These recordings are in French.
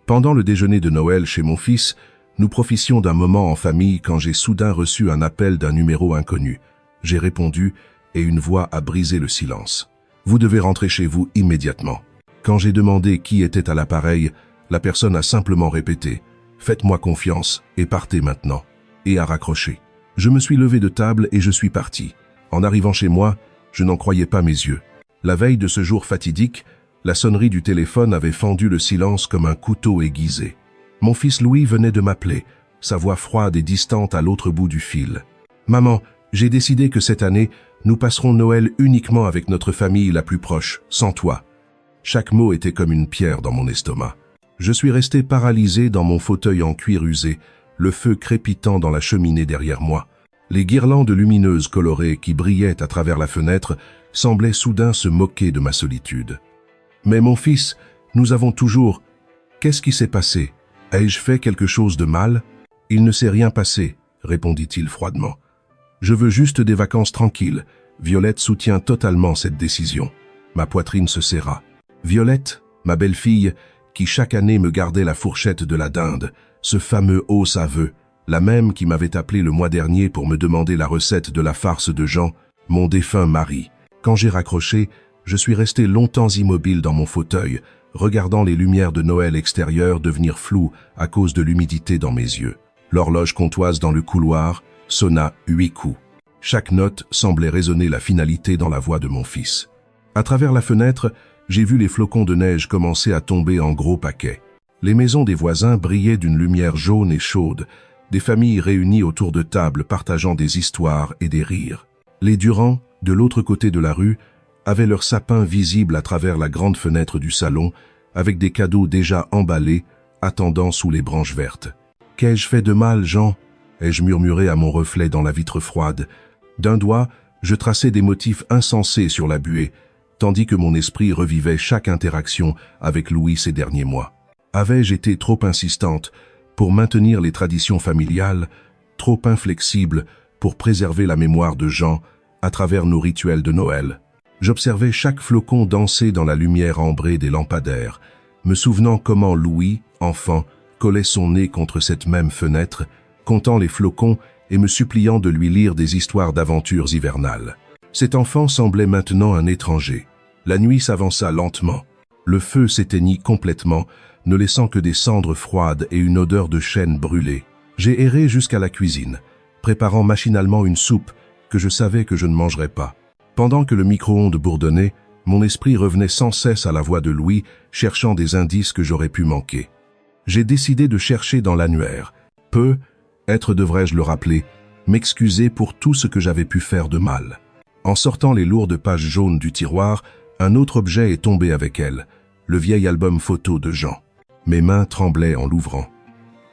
Pendant le déjeuner de Noël chez mon fils, nous profitions d'un moment en famille quand j'ai soudain reçu un appel d'un numéro inconnu. J'ai répondu et une voix a brisé le silence. « Vous devez rentrer chez vous immédiatement. » Quand j'ai demandé qui était à l'appareil, la personne a simplement répété « Faites-moi confiance et partez maintenant » et a raccroché. Je me suis levé de table et je suis parti. En arrivant chez moi, je n'en croyais pas mes yeux. La veille de ce jour fatidique, la sonnerie du téléphone avait fendu le silence comme un couteau aiguisé. Mon fils Louis venait de m'appeler, sa voix froide et distante à l'autre bout du fil. « Maman, j'ai décidé que cette année, nous passerons Noël uniquement avec notre famille la plus proche, sans toi. » Chaque mot était comme une pierre dans mon estomac. Je suis resté paralysé dans mon fauteuil en cuir usé, le feu crépitant dans la cheminée derrière moi. Les guirlandes lumineuses colorées qui brillaient à travers la fenêtre semblaient soudain se moquer de ma solitude. « Mais mon fils, nous avons toujours... » « Qu'est-ce qui s'est passé? Ai-je fait quelque chose de mal? »« Il ne s'est rien passé, » répondit-il froidement. « Je veux juste des vacances tranquilles. » Violette soutient totalement cette décision. Ma poitrine se serra. Violette, ma belle-fille, qui chaque année me gardait la fourchette de la dinde, ce fameux os à vœux, la même qui m'avait appelé le mois dernier pour me demander la recette de la farce de Jean, mon défunt mari. Quand j'ai raccroché, je suis resté longtemps immobile dans mon fauteuil, regardant les lumières de Noël extérieures devenir floues à cause de l'humidité dans mes yeux. L'horloge comptoise dans le couloir sonna 8 coups. Chaque note semblait résonner la finalité dans la voix de mon fils. À travers la fenêtre, j'ai vu les flocons de neige commencer à tomber en gros paquets. Les maisons des voisins brillaient d'une lumière jaune et chaude, des familles réunies autour de tables partageant des histoires et des rires. Les Durand, de l'autre côté de la rue, avaient leur sapin visible à travers la grande fenêtre du salon, avec des cadeaux déjà emballés, attendant sous les branches vertes. « Qu'ai-je fait de mal, Jean ?» ai-je murmuré à mon reflet dans la vitre froide. D'un doigt, je traçais des motifs insensés sur la buée, tandis que mon esprit revivait chaque interaction avec Louis ces derniers mois. Avais-je été trop insistante pour maintenir les traditions familiales, trop inflexible pour préserver la mémoire de Jean à travers nos rituels de Noël? J'observais chaque flocon danser dans la lumière ambrée des lampadaires, me souvenant comment Louis, enfant, collait son nez contre cette même fenêtre, comptant les flocons et me suppliant de lui lire des histoires d'aventures hivernales. Cet enfant semblait maintenant un étranger. La nuit s'avança lentement. Le feu s'éteignit complètement, ne laissant que des cendres froides et une odeur de chêne brûlée. J'ai erré jusqu'à la cuisine, préparant machinalement une soupe que je savais que je ne mangerais pas. Pendant que le micro-ondes bourdonnait, mon esprit revenait sans cesse à la voix de Louis, cherchant des indices que j'aurais pu manquer. J'ai décidé de chercher dans l'annuaire. Devrais-je le rappeler, m'excuser pour tout ce que j'avais pu faire de mal. En sortant les lourdes pages jaunes du tiroir, un autre objet est tombé avec elle, le vieil album photo de Jean. Mes mains tremblaient en l'ouvrant.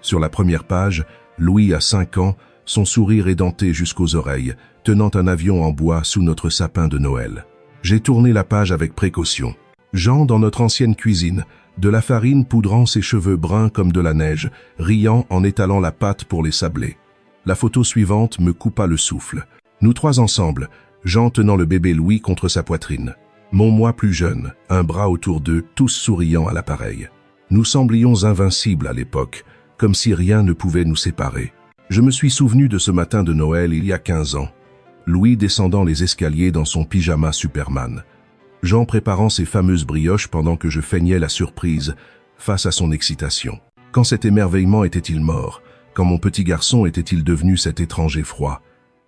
Sur la première page, Louis a 5 ans, son sourire édenté jusqu'aux oreilles, tenant un avion en bois sous notre sapin de Noël. J'ai tourné la page avec précaution. Jean dans notre ancienne cuisine, de la farine poudrant ses cheveux bruns comme de la neige, riant en étalant la pâte pour les sabler. La photo suivante me coupa le souffle. Nous trois ensemble, Jean tenant le bébé Louis contre sa poitrine. Mon moi plus jeune, un bras autour d'eux, tous souriant à l'appareil. Nous semblions invincibles à l'époque, comme si rien ne pouvait nous séparer. Je me suis souvenu de ce matin de Noël il y a 15 ans. Louis descendant les escaliers dans son pyjama Superman. Jean préparant ses fameuses brioches pendant que je feignais la surprise face à son excitation. Quand cet émerveillement était-il mort? Quand mon petit garçon était-il devenu cet étranger froid?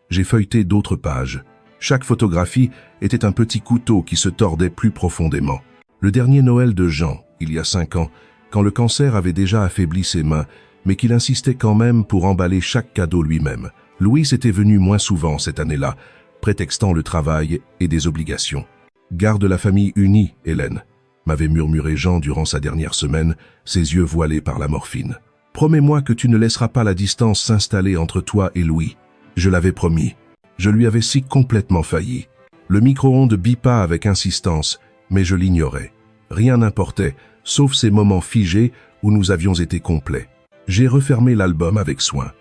J'ai feuilleté d'autres pages. Chaque photographie était un petit couteau qui se tordait plus profondément. Le dernier Noël de Jean, il y a 5 ans, quand le cancer avait déjà affaibli ses mains, mais qu'il insistait quand même pour emballer chaque cadeau lui-même. Louis était venu moins souvent cette année-là, prétextant le travail et des obligations. « Garde la famille unie, Hélène », m'avait murmuré Jean durant sa dernière semaine, ses yeux voilés par la morphine. « Promets-moi que tu ne laisseras pas la distance s'installer entre toi et Louis. » Je l'avais promis. Je lui avais si complètement failli. Le micro-ondes bipa avec insistance, mais je l'ignorais. Rien n'importait, sauf ces moments figés où nous avions été complets. J'ai refermé l'album avec soin,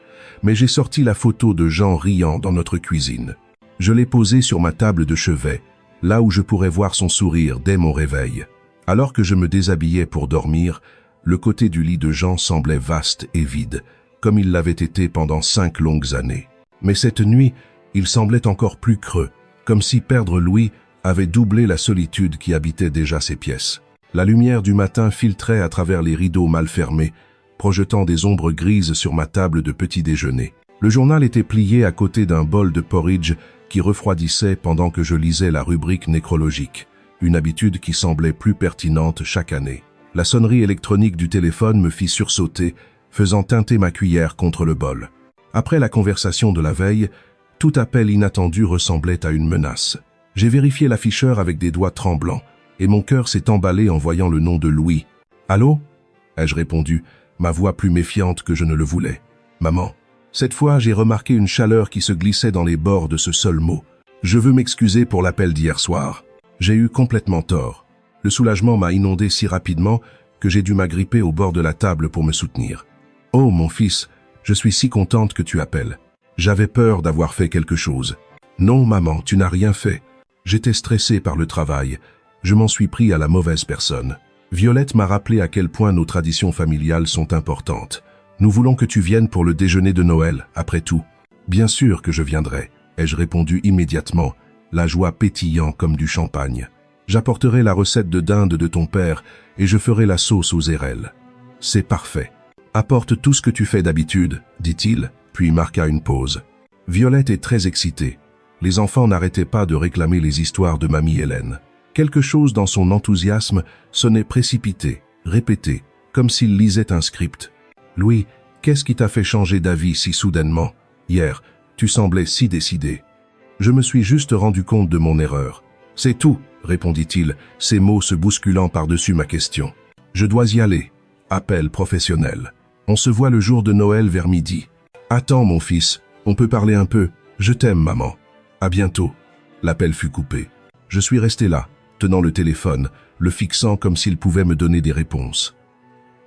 mais j'ai sorti la photo de Jean riant dans notre cuisine. Je l'ai posée sur ma table de chevet, là où je pourrais voir son sourire dès mon réveil. Alors que je me déshabillais pour dormir, Le côté du lit de Jean semblait vaste et vide, comme il l'avait été pendant 5 longues années. Mais cette nuit, il semblait encore plus creux, comme si perdre Louis avait doublé la solitude qui habitait déjà ces pièces. La lumière du matin filtrait à travers les rideaux mal fermés, projetant des ombres grises sur ma table de petit déjeuner. Le journal était plié à côté d'un bol de porridge qui refroidissait pendant que je lisais la rubrique nécrologique, une habitude qui semblait plus pertinente chaque année. La sonnerie électronique du téléphone me fit sursauter, faisant teinter ma cuillère contre le bol. Après la conversation de la veille, tout appel inattendu ressemblait à une menace. J'ai vérifié l'afficheur avec des doigts tremblants, et mon cœur s'est emballé en voyant le nom de Louis. « Allô ?» ai-je répondu, ma voix plus méfiante que je ne le voulais. « Maman. » Cette fois, j'ai remarqué une chaleur qui se glissait dans les bords de ce seul mot. Je veux m'excuser pour l'appel d'hier soir. J'ai eu complètement tort. Le soulagement m'a inondé si rapidement que j'ai dû m'agripper au bord de la table pour me soutenir. « Oh, mon fils, je suis si contente que tu appelles. J'avais peur d'avoir fait quelque chose. »« Non, maman, tu n'as rien fait. J'étais stressé par le travail. Je m'en suis pris à la mauvaise personne. Violette m'a rappelé à quel point nos traditions familiales sont importantes. Nous voulons que tu viennes pour le déjeuner de Noël, après tout. »« Bien sûr que je viendrai, » ai-je répondu immédiatement, la joie pétillant comme du champagne. « J'apporterai la recette de dinde de ton père et je ferai la sauce aux érelles. »« C'est parfait. Apporte tout ce que tu fais d'habitude, » dit-il, puis marqua une pause. Violette est très excitée. Les enfants n'arrêtaient pas de réclamer les histoires de mamie Hélène. Quelque chose dans son enthousiasme sonnait précipité, répété, comme s'il lisait un script. « Louis, qu'est-ce qui t'a fait changer d'avis si soudainement? Hier, tu semblais si décidé. » Je me suis juste rendu compte de mon erreur. « C'est tout, » répondit-il, ses mots se bousculant par-dessus ma question. « Je dois y aller. Appel professionnel. On se voit le jour de Noël vers midi. »« Attends, mon fils, on peut parler un peu. Je t'aime, maman. À bientôt. » L'appel fut coupé. Je suis resté là, tenant le téléphone, le fixant comme s'il pouvait me donner des réponses.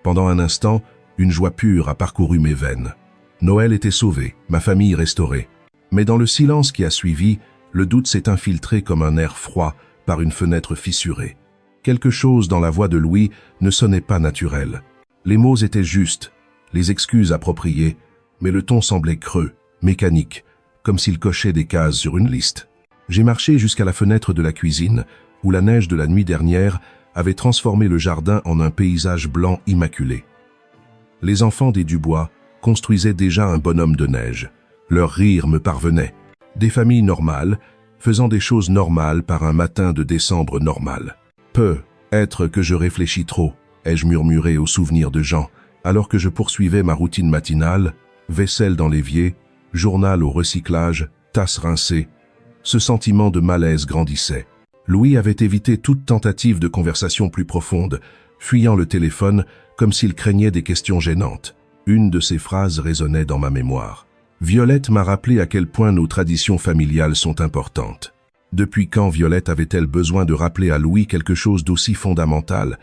Pendant un instant, une joie pure a parcouru mes veines. Noël était sauvé, ma famille restaurée. Mais dans le silence qui a suivi, le doute s'est infiltré comme un air froid par une fenêtre fissurée. Quelque chose dans la voix de Louis ne sonnait pas naturel. Les mots étaient justes, les excuses appropriées, mais le ton semblait creux, mécanique, comme s'il cochait des cases sur une liste. J'ai marché jusqu'à la fenêtre de la cuisine, où la neige de la nuit dernière avait transformé le jardin en un paysage blanc immaculé. Les enfants des Dubois construisaient déjà un bonhomme de neige. Leur rire me parvenait. Des familles normales, faisant des choses normales par un matin de décembre normal. Peut-être que je réfléchis trop, ai-je murmuré au souvenir de Jean, alors que je poursuivais ma routine matinale, vaisselle dans l'évier, journal au recyclage, tasse rincée. Ce sentiment de malaise grandissait. Louis avait évité toute tentative de conversation plus profonde, fuyant le téléphone comme s'il craignait des questions gênantes. Une de ses phrases résonnait dans ma mémoire. Violette m'a rappelé à quel point nos traditions familiales sont importantes. Depuis quand Violette avait-elle besoin de rappeler à Louis quelque chose d'aussi fondamental?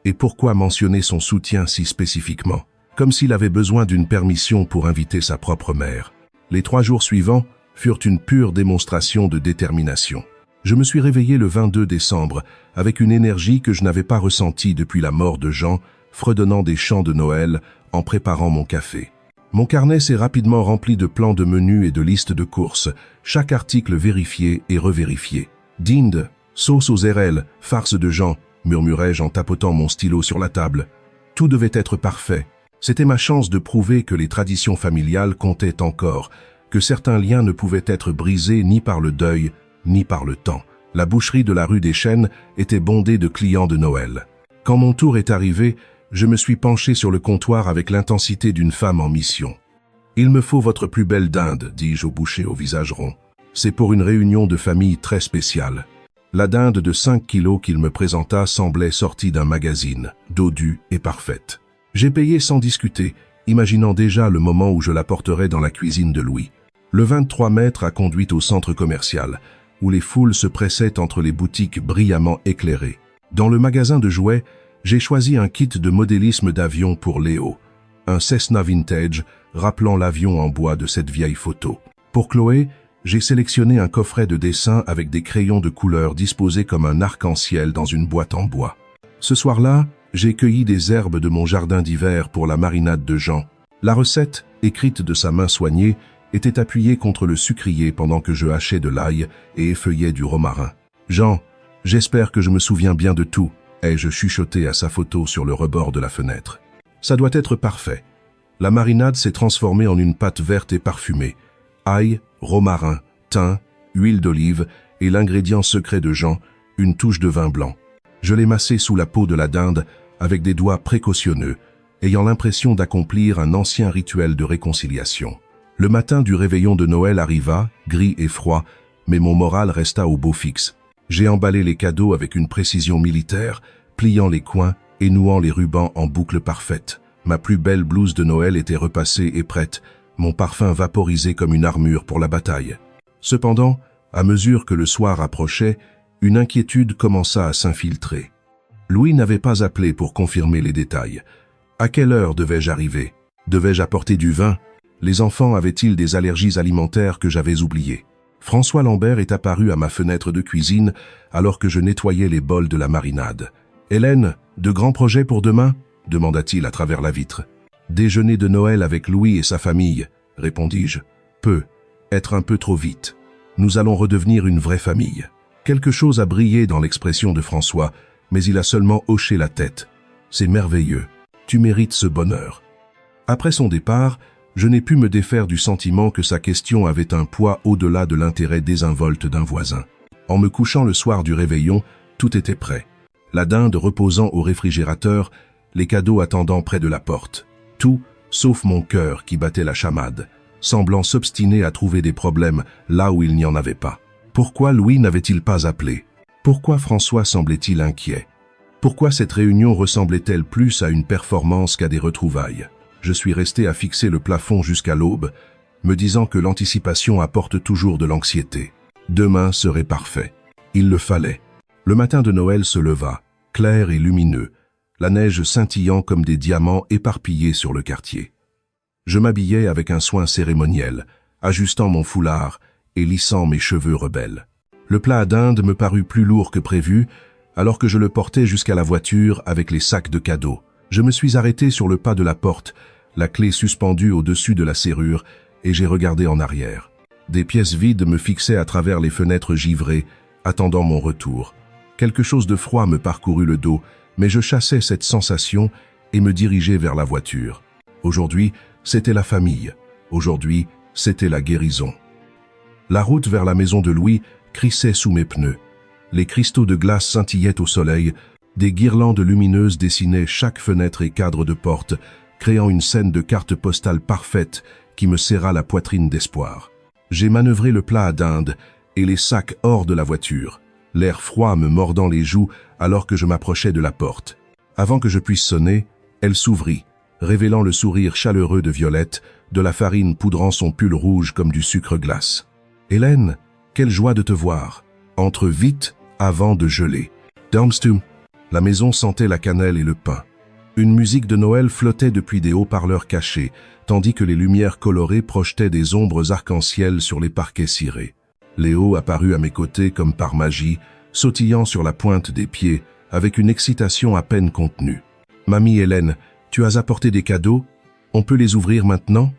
Et pourquoi mentionner son soutien si spécifiquement? Comme s'il avait besoin d'une permission pour inviter sa propre mère. Les 3 jours suivants furent une pure démonstration de détermination. Je me suis réveillé le 22 décembre avec une énergie que je n'avais pas ressentie depuis la mort de Jean, fredonnant des chants de Noël en préparant mon café. Mon carnet s'est rapidement rempli de plans de menus et de listes de courses, chaque article vérifié et revérifié. Dinde, sauce aux érelles, farce de Jean, murmurai-je en tapotant mon stylo sur la table. Tout devait être parfait. C'était ma chance de prouver que les traditions familiales comptaient encore, que certains liens ne pouvaient être brisés ni par le deuil, ni par le temps. La boucherie de la rue des Chênes était bondée de clients de Noël. Quand mon tour est arrivé, je me suis penché sur le comptoir avec l'intensité d'une femme en mission. « Il me faut votre plus belle dinde, dis-je au boucher au visage rond. C'est pour une réunion de famille très spéciale. » La dinde de 5 kilos qu'il me présenta semblait sortie d'un magazine, dodue et parfaite. J'ai payé sans discuter, imaginant déjà le moment où je la porterais dans la cuisine de Louis. Le 23 mètres a conduit au centre commercial, où les foules se pressaient entre les boutiques brillamment éclairées. Dans le magasin de jouets, j'ai choisi un kit de modélisme d'avion pour Léo, un Cessna vintage rappelant l'avion en bois de cette vieille photo. Pour Chloé, j'ai sélectionné un coffret de dessin avec des crayons de couleur disposés comme un arc-en-ciel dans une boîte en bois. Ce soir-là, J'ai cueilli des herbes de mon jardin d'hiver pour la marinade de Jean. La recette, écrite de sa main soignée, était appuyée contre le sucrier pendant que je hachais de l'ail et effeuillais du romarin. Jean, j'espère que je me souviens bien de tout, ai-je chuchoté à sa photo sur le rebord de la fenêtre. Ça doit être parfait. La marinade s'est transformée en une pâte verte et parfumée. Ail, romarin, thym, huile d'olive et l'ingrédient secret de Jean, une touche de vin blanc. Je l'ai massé sous la peau de la dinde avec des doigts précautionneux, ayant l'impression d'accomplir un ancien rituel de réconciliation. Le matin du réveillon de Noël arriva, gris et froid, mais mon moral resta au beau fixe. J'ai emballé les cadeaux avec une précision militaire, pliant les coins et nouant les rubans en boucle parfaite. Ma plus belle blouse de Noël était repassée et prête, mon parfum vaporisé comme une armure pour la bataille. Cependant, à mesure que le soir approchait, une inquiétude commença à s'infiltrer. Louis n'avait pas appelé pour confirmer les détails. À quelle heure devais-je arriver? Devais-je apporter du vin? Les enfants avaient-ils des allergies alimentaires que j'avais oubliées? François Lambert est apparu à ma fenêtre de cuisine alors que je nettoyais les bols de la marinade. « Hélène, de grands projets pour demain ?» demanda-t-il à travers la vitre. « Déjeuner de Noël avec Louis et sa famille, » répondis-je. « Peu, être un peu trop vite. Nous allons redevenir une vraie famille. » Quelque chose a brillé dans l'expression de François, mais il a seulement hoché la tête. « C'est merveilleux. Tu mérites ce bonheur. » Après son départ, je n'ai pu me défaire du sentiment que sa question avait un poids au-delà de l'intérêt désinvolte d'un voisin. En me couchant le soir du réveillon, tout était prêt. La dinde reposant au réfrigérateur, les cadeaux attendant près de la porte. Tout, sauf mon cœur qui battait la chamade, semblant s'obstiner à trouver des problèmes là où il n'y en avait pas. Pourquoi Louis n'avait-il pas appelé? Pourquoi François semblait-il inquiet? Pourquoi cette réunion ressemblait-elle plus à une performance qu'à des retrouvailles? Je suis resté à fixer le plafond jusqu'à l'aube, me disant que l'anticipation apporte toujours de l'anxiété. Demain serait parfait. Il le fallait. Le matin de Noël se leva, clair et lumineux, la neige scintillant comme des diamants éparpillés sur le quartier. Je m'habillai avec un soin cérémoniel, ajustant mon foulard et lissant mes cheveux rebelles. Le plat à dinde me parut plus lourd que prévu, alors que je le portais jusqu'à la voiture avec les sacs de cadeaux. Je me suis arrêté sur le pas de la porte, la clé suspendue au-dessus de la serrure, et j'ai regardé en arrière. Des pièces vides me fixaient à travers les fenêtres givrées, attendant mon retour. Quelque chose de froid me parcourut le dos, mais je chassais cette sensation et me dirigeais vers la voiture. Aujourd'hui, c'était la famille. Aujourd'hui, c'était la guérison. La route vers la maison de Louis crissait sous mes pneus. Les cristaux de glace scintillaient au soleil, des guirlandes lumineuses dessinaient chaque fenêtre et cadre de porte, créant une scène de carte postale parfaite qui me serra la poitrine d'espoir. J'ai manœuvré le plat à dinde et les sacs hors de la voiture, l'air froid me mordant les joues alors que je m'approchais de la porte. Avant que je puisse sonner, elle s'ouvrit, révélant le sourire chaleureux de Violette, de la farine poudrant son pull rouge comme du sucre glace. « Hélène, quelle joie de te voir. Entre vite avant de geler. » Downstream. La maison sentait la cannelle et le pain. Une musique de Noël flottait depuis des haut-parleurs cachés, tandis que les lumières colorées projetaient des ombres arc-en-ciel sur les parquets cirés. Léo apparut à mes côtés comme par magie, sautillant sur la pointe des pieds, avec une excitation à peine contenue. « Mamie Hélène, tu as apporté des cadeaux? On peut les ouvrir maintenant ?»«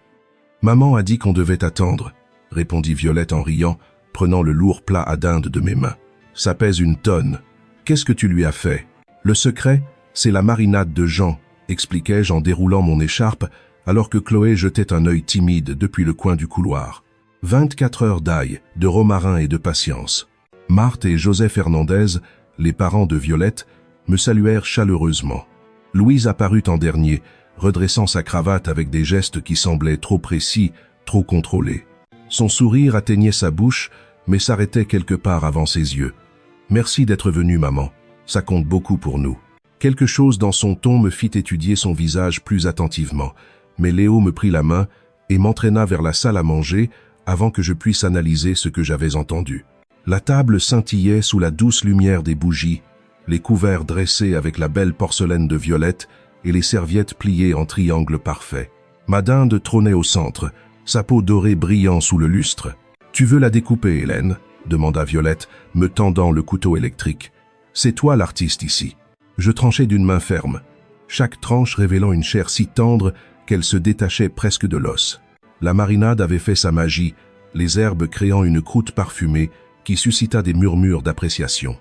Maman a dit qu'on devait attendre, » répondit Violette en riant, prenant le lourd plat à dinde de mes mains. « Ça pèse une tonne. Qu'est-ce que tu lui as fait ?»« Le secret, c'est la marinade de Jean, » expliquai-je en déroulant mon écharpe, alors que Chloé jetait un œil timide depuis le coin du couloir. 24 heures d'ail, de romarin et de patience. Marthe et Joseph Hernandez, les parents de Violette, me saluèrent chaleureusement. Louise apparut en dernier, redressant sa cravate avec des gestes qui semblaient trop précis, trop contrôlés. Son sourire atteignait sa bouche, mais s'arrêtait quelque part avant ses yeux. « Merci d'être venue, maman. Ça compte beaucoup pour nous. » Quelque chose dans son ton me fit étudier son visage plus attentivement, mais Léo me prit la main et m'entraîna vers la salle à manger avant que je puisse analyser ce que j'avais entendu. La table scintillait sous la douce lumière des bougies, les couverts dressés avec la belle porcelaine de Violette et les serviettes pliées en triangle parfait. Ma dinde trônait au centre, sa peau dorée brillant sous le lustre. « Tu veux la découper, Hélène ?» demanda Violette, me tendant le couteau électrique. « C'est toi l'artiste ici. » Je tranchai d'une main ferme, chaque tranche révélant une chair si tendre qu'elle se détachait presque de l'os. La marinade avait fait sa magie, les herbes créant une croûte parfumée qui suscita des murmures d'appréciation.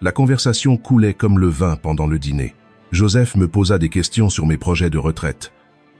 La conversation coulait comme le vin pendant le dîner. Joseph me posa des questions sur mes projets de retraite.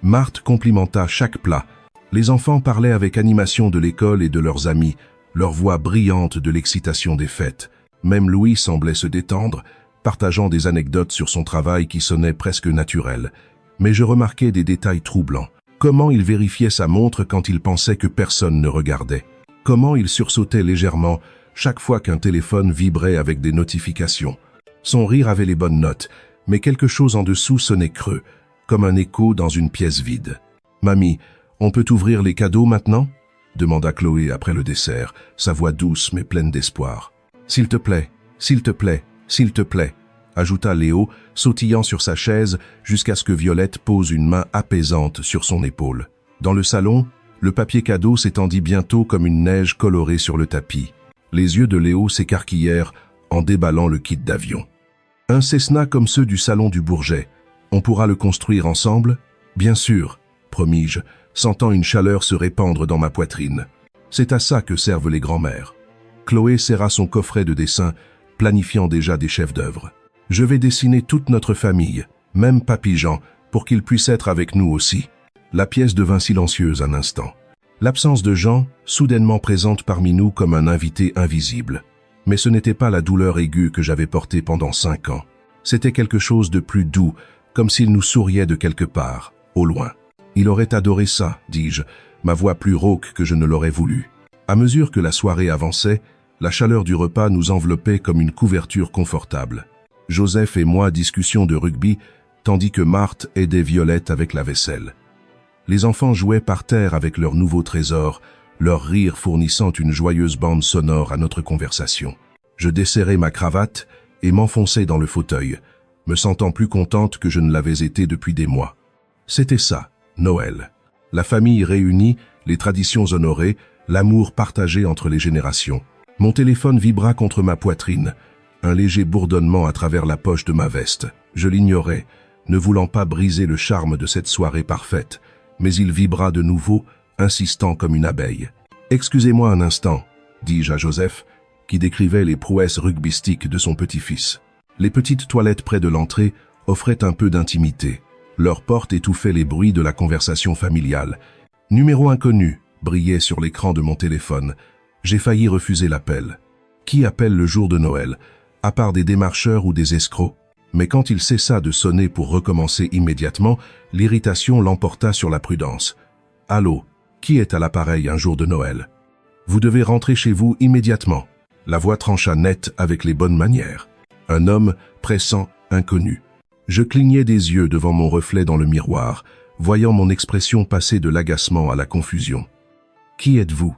Marthe complimenta chaque plat. Les enfants parlaient avec animation de l'école et de leurs amis, leur voix brillante de l'excitation des fêtes. Même Louis semblait se détendre, partageant des anecdotes sur son travail qui sonnaient presque naturelles. Mais je remarquais des détails troublants. Comment il vérifiait sa montre quand il pensait que personne ne regardait? Comment il sursautait légèrement chaque fois qu'un téléphone vibrait avec des notifications? Son rire avait les bonnes notes, mais quelque chose en dessous sonnait creux, comme un écho dans une pièce vide. « Mamie, on peut ouvrir les cadeaux maintenant ?» demanda Chloé après le dessert, sa voix douce mais pleine d'espoir. « S'il te plaît, s'il te plaît, s'il te plaît », ajouta Léo, sautillant sur sa chaise jusqu'à ce que Violette pose une main apaisante sur son épaule. Dans le salon, le papier cadeau s'étendit bientôt comme une neige colorée sur le tapis. Les yeux de Léo s'écarquillèrent en déballant le kit d'avion. « Un Cessna comme ceux du salon du Bourget. On pourra le construire ensemble ? Bien sûr, promis-je, sentant une chaleur se répandre dans ma poitrine. C'est à ça que servent les grands-mères. » Chloé serra son coffret de dessin, planifiant déjà des chefs-d'œuvre. « Je vais dessiner toute notre famille, même Papy Jean, pour qu'il puisse être avec nous aussi. » La pièce devint silencieuse un instant. L'absence de Jean, soudainement présente parmi nous comme un invité invisible. Mais ce n'était pas la douleur aiguë que j'avais portée pendant 5 ans. C'était quelque chose de plus doux, comme s'il nous souriait de quelque part, au loin. « Il aurait adoré ça, dis-je, ma voix plus rauque que je ne l'aurais voulu. » À mesure que la soirée avançait, la chaleur du repas nous enveloppait comme une couverture confortable. Joseph et moi discussions de rugby, tandis que Marthe aidait Violette avec la vaisselle. Les enfants jouaient par terre avec leurs nouveaux trésors, leur rire fournissant une joyeuse bande sonore à notre conversation. Je desserrai ma cravate et m'enfonçai dans le fauteuil, me sentant plus contente que je ne l'avais été depuis des mois. C'était ça, Noël. La famille réunie, les traditions honorées, l'amour partagé entre les générations. Mon téléphone vibra contre ma poitrine, un léger bourdonnement à travers la poche de ma veste. Je l'ignorais, ne voulant pas briser le charme de cette soirée parfaite, mais il vibra de nouveau, insistant comme une abeille. « Excusez-moi un instant », dis-je à Joseph, qui décrivait les prouesses rugbystiques de son petit-fils. Les petites toilettes près de l'entrée offraient un peu d'intimité. Leur porte étouffait les bruits de la conversation familiale. « Numéro inconnu » brillait sur l'écran de mon téléphone. J'ai failli refuser l'appel. Qui appelle le jour de Noël, à part des démarcheurs ou des escrocs? Mais quand il cessa de sonner pour recommencer immédiatement, l'irritation l'emporta sur la prudence. « Allô, qui est à l'appareil un jour de Noël? Vous devez rentrer chez vous immédiatement. » La voix trancha net avec les bonnes manières. Un homme pressant, inconnu. Je clignais des yeux devant mon reflet dans le miroir, voyant mon expression passer de l'agacement à la confusion. « Qui êtes-vous?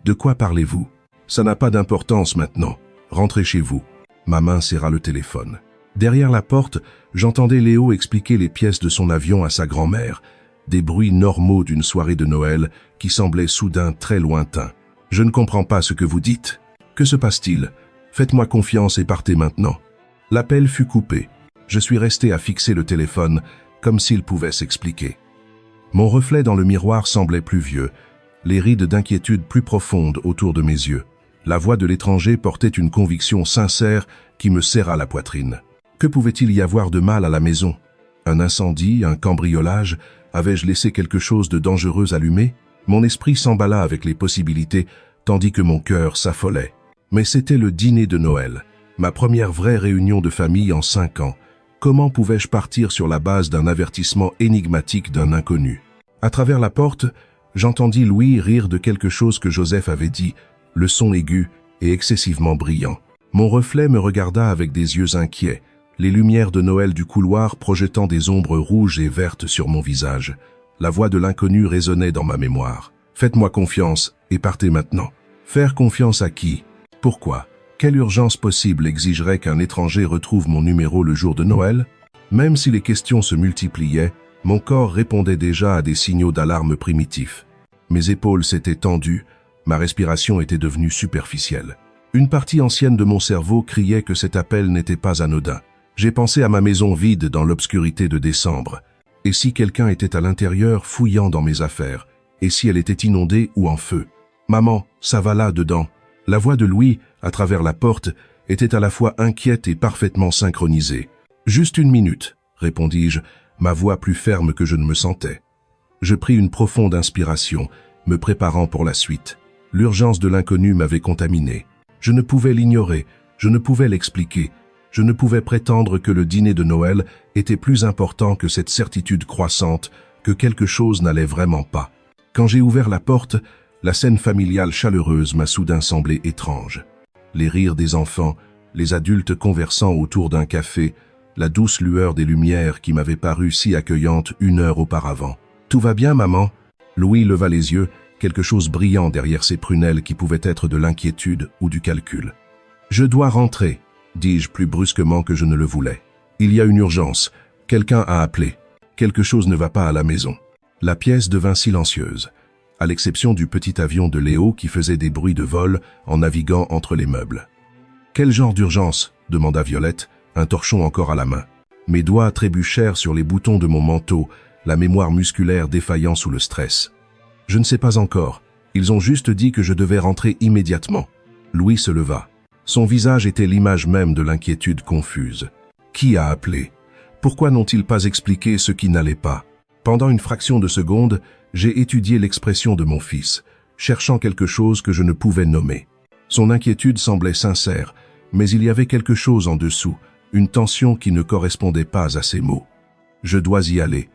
De quoi parlez-vous? Ça n'a pas d'importance maintenant. Rentrez chez vous. » Ma main serra le téléphone. Derrière la porte, j'entendais Léo expliquer les pièces de son avion à sa grand-mère, des bruits normaux d'une soirée de Noël qui semblaient soudain très lointains. « Je ne comprends pas ce que vous dites. Que se passe-t-il? Faites-moi confiance et partez maintenant. » L'appel fut coupé. Je suis resté à fixer le téléphone, comme s'il pouvait s'expliquer. Mon reflet dans le miroir semblait plus vieux, les rides d'inquiétude plus profondes autour de mes yeux. La voix de l'étranger portait une conviction sincère qui me serra la poitrine. Que pouvait-il y avoir de mal à la maison? Un incendie, un cambriolage? Avais-je laissé quelque chose de dangereux allumé? Mon esprit s'emballa avec les possibilités, tandis que mon cœur s'affolait. Mais c'était le dîner de Noël, ma première vraie réunion de famille en 5 ans. Comment pouvais-je partir sur la base d'un avertissement énigmatique d'un inconnu? À travers la porte, j'entendis Louis rire de quelque chose que Joseph avait dit, le son aigu et excessivement brillant. Mon reflet me regarda avec des yeux inquiets, les lumières de Noël du couloir projetant des ombres rouges et vertes sur mon visage. La voix de l'inconnu résonnait dans ma mémoire. « Faites-moi confiance et partez maintenant. » Faire confiance à qui? Pourquoi? Quelle urgence possible exigerait qu'un étranger retrouve mon numéro le jour de Noël? Même si les questions se multipliaient, mon corps répondait déjà à des signaux d'alarme primitifs. Mes épaules s'étaient tendues, ma respiration était devenue superficielle. Une partie ancienne de mon cerveau criait que cet appel n'était pas anodin. J'ai pensé à ma maison vide dans l'obscurité de décembre. Et si quelqu'un était à l'intérieur fouillant dans mes affaires? Et si elle était inondée ou en feu? Maman, ça va là dedans. La voix de Louis, à travers la porte, était à la fois inquiète et parfaitement synchronisée. Juste une minute, répondis-je, ma voix plus ferme que je ne me sentais. Je pris une profonde inspiration, me préparant pour la suite. L'urgence de l'inconnu m'avait contaminé. Je ne pouvais l'ignorer, je ne pouvais l'expliquer. Je ne pouvais prétendre que le dîner de Noël était plus important que cette certitude croissante que quelque chose n'allait vraiment pas. Quand j'ai ouvert la porte, la scène familiale chaleureuse m'a soudain semblé étrange. Les rires des enfants, les adultes conversant autour d'un café, la douce lueur des lumières qui m'avait paru si accueillante 1 heure auparavant. « Tout va bien, maman ?» Louis leva les yeux, quelque chose brillant derrière ses prunelles qui pouvait être de l'inquiétude ou du calcul. « Je dois rentrer, » dis-je plus brusquement que je ne le voulais. « Il y a une urgence. Quelqu'un a appelé. Quelque chose ne va pas à la maison. » La pièce devint silencieuse, à l'exception du petit avion de Léo qui faisait des bruits de vol en naviguant entre les meubles. « Quel genre d'urgence ?» demanda Violette, un torchon encore à la main. Mes doigts trébuchèrent sur les boutons de mon manteau, la mémoire musculaire défaillant sous le stress. « Je ne sais pas encore. Ils ont juste dit que je devais rentrer immédiatement. » Louis se leva. Son visage était l'image même de l'inquiétude confuse. Qui a appelé? Pourquoi n'ont-ils pas expliqué ce qui n'allait pas? Pendant une fraction de seconde, j'ai étudié l'expression de mon fils, cherchant quelque chose que je ne pouvais nommer. Son inquiétude semblait sincère, mais il y avait quelque chose en dessous, une tension qui ne correspondait pas à ses mots. Je dois y aller.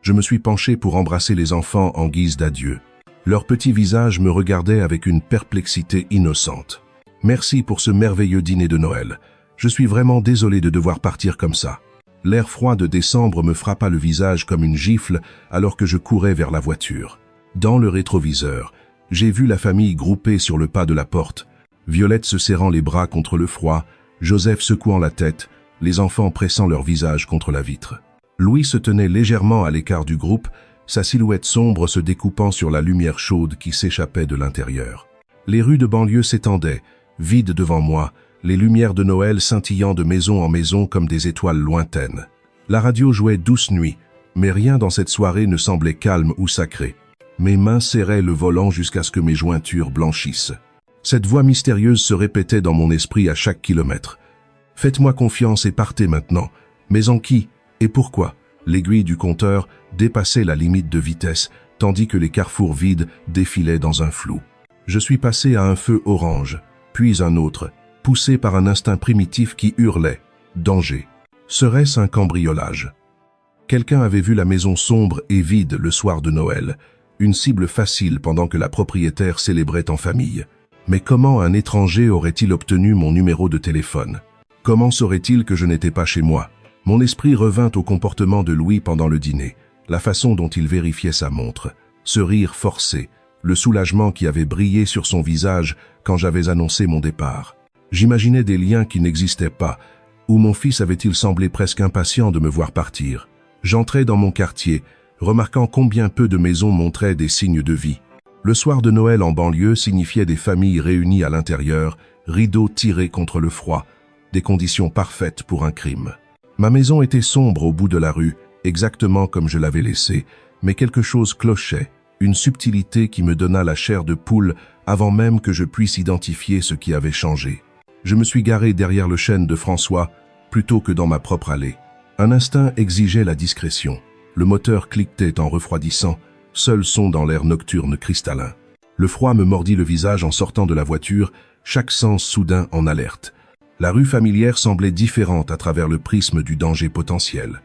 Je me suis penché pour embrasser les enfants en guise d'adieu. Leurs petits visages me regardaient avec une perplexité innocente. Merci pour ce merveilleux dîner de Noël. Je suis vraiment désolé de devoir partir comme ça. L'air froid de décembre me frappa le visage comme une gifle alors que je courais vers la voiture. Dans le rétroviseur, j'ai vu la famille groupée sur le pas de la porte, Violette se serrant les bras contre le froid, Joseph secouant la tête, les enfants pressant leur visage contre la vitre. Louis se tenait légèrement à l'écart du groupe, sa silhouette sombre se découpant sur la lumière chaude qui s'échappait de l'intérieur. Les rues de banlieue s'étendaient, vides devant moi, les lumières de Noël scintillant de maison en maison comme des étoiles lointaines. La radio jouait Douce Nuit, mais rien dans cette soirée ne semblait calme ou sacré. Mes mains serraient le volant jusqu'à ce que mes jointures blanchissent. Cette voix mystérieuse se répétait dans mon esprit à chaque kilomètre. « Faites-moi confiance et partez maintenant. Mais en qui? Et pourquoi ?» L'aiguille du compteur dépassait la limite de vitesse, tandis que les carrefours vides défilaient dans un flou. Je suis passé à un feu orange, puis un autre, poussé par un instinct primitif qui hurlait « Danger !» Serait-ce un cambriolage? Quelqu'un avait vu la maison sombre et vide le soir de Noël, une cible facile pendant que la propriétaire célébrait en famille. Mais comment un étranger aurait-il obtenu mon numéro de téléphone? Comment saurait-il que je n'étais pas chez moi? Mon esprit revint au comportement de Louis pendant le dîner, la façon dont il vérifiait sa montre, ce rire forcé, le soulagement qui avait brillé sur son visage quand j'avais annoncé mon départ. J'imaginais des liens qui n'existaient pas, où mon fils avait-il semblé presque impatient de me voir partir. J'entrais dans mon quartier, remarquant combien peu de maisons montraient des signes de vie. Le soir de Noël en banlieue signifiait des familles réunies à l'intérieur, rideaux tirés contre le froid, des conditions parfaites pour un crime. Ma maison était sombre au bout de la rue, exactement comme je l'avais laissée, mais quelque chose clochait, une subtilité qui me donna la chair de poule avant même que je puisse identifier ce qui avait changé. Je me suis garé derrière le chêne de François, plutôt que dans ma propre allée. Un instinct exigeait la discrétion. Le moteur cliquetait en refroidissant, seul son dans l'air nocturne cristallin. Le froid me mordit le visage en sortant de la voiture, chaque sens soudain en alerte. La rue familière semblait différente à travers le prisme du danger potentiel.